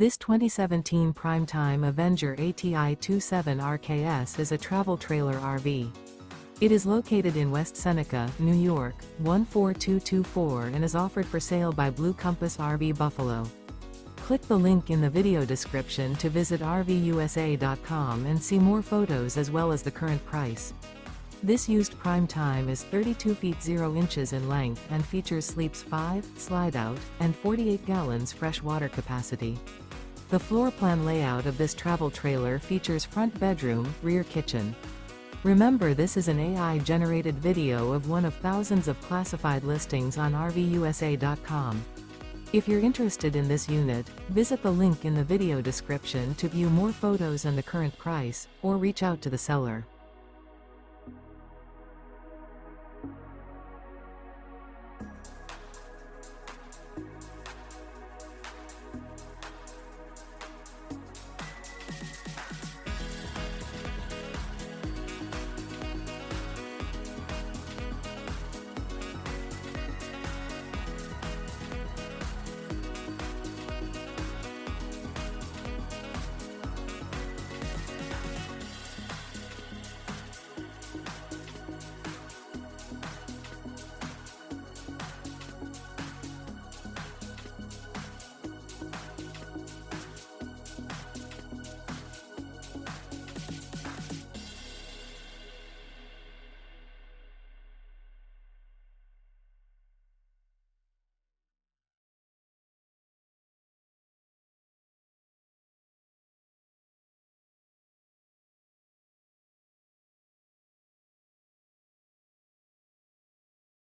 This 2017 Prime Time Avenger ATI 27 RKS is a travel trailer RV. It is located in West Seneca, New York, 14224 and is offered for sale by Blue Compass RV Buffalo. Click the link in the video description to visit RVUSA.com and see more photos as well as the current price. This used Prime Time is 32 feet 0 inches in length and features sleeps 5, Slideout, and 48 gallons fresh water capacity. The floor plan layout of this travel trailer features front bedroom, rear kitchen. Remember, this is an AI-generated video of one of thousands of classified listings on RVUSA.com. If you're interested in this unit, visit the link in the video description to view more photos and the current price, or reach out to the seller.